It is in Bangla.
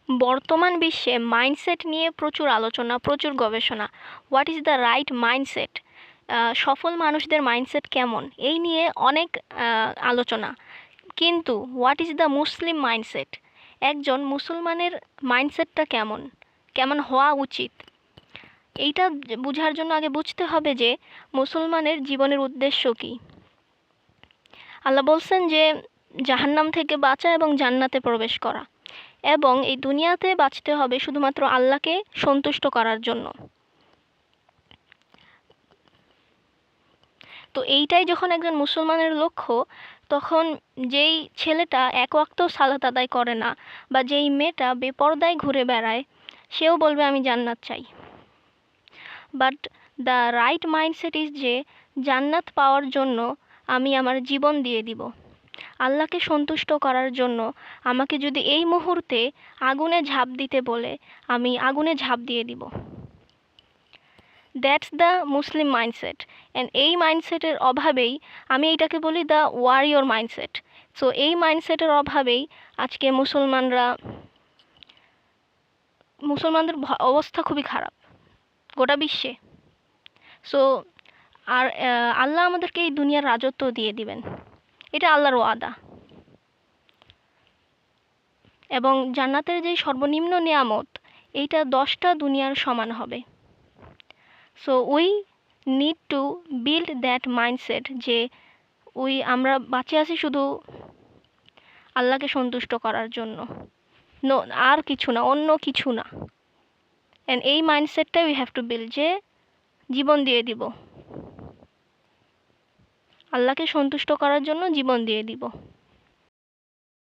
বর্তমান বিশ্বে মাইন্ডসেট নিয়ে প্রচুর আলোচনা, প্রচুর গবেষণা। What is the right mindset? সফল মানুষদের মাইন্ডসেট কেমন, এই নিয়ে অনেক আলোচনা। কিন্তু what is the Muslim mindset? একজন মুসলমানের মাইন্ডসেটটা কেমন, কেমন হওয়া উচিত, এইটা বোঝার জন্য আগে বুঝতে হবে যে মুসলমানের জীবনের উদ্দেশ্য কী। আল্লাহ বলছেন যে জাহান্নাম থেকে বাঁচা এবং জান্নাতে প্রবেশ করা, এবং এই দুনিয়াতে বাঁচতে হবে শুধুমাত্র আল্লাহকে সন্তুষ্ট করার জন্য। তো এইটাই যখন একজন মুসলমানের লক্ষ্য, তখন যেই ছেলেটা এক ওয়াক্ত সালাত আদায় করে না, বা যেই মেয়েটা বেপরদায় ঘুরে বেড়ায়, সেও বলবে আমি জান্নাত চাই। But the right mindset is যে জান্নাত পাওয়ার জন্য আমি আমার জীবন দিয়ে দিব। আল্লাহকে সন্তুষ্ট করার জন্য আমাকে যদি এই মুহূর্তে আগুনে ঝাঁপ দিতে বলে, আমি আগুনে ঝাঁপ দিয়ে দিব। That's the Muslim mindset. And এই মাইন্ডসেটের অভাবেই, আমি এইটাকে বলি দ্য ওয়ারিয়র মাইন্ডসেট। সো এই মাইন্ডসেটের অভাবেই আজকে মুসলমানদের অবস্থা খুবই খারাপ গোটা বিশ্বে। সো আর আল্লাহ আমাদেরকে এই দুনিয়ার রাজত্ব দিয়ে দিবেন, এটা আল্লাহর ওয়াদা। এবং জান্নাতের যে সর্বনিম্ন নিয়ামত, এইটা 10টা দুনিয়ার সমান হবে। So we need to build that mindset যে আমরা বাঁচে আছি শুধু আল্লাহকে সন্তুষ্ট করার জন্য, আর কিছু না, অন্য কিছু না। অ্যান্ড এই মাইন্ডসেটটা উই হ্যাভ টু বিল্ড, যে জীবন দিয়ে দিব, আল্লাহকে সন্তুষ্ট করার জন্য জীবন দিয়ে দিব।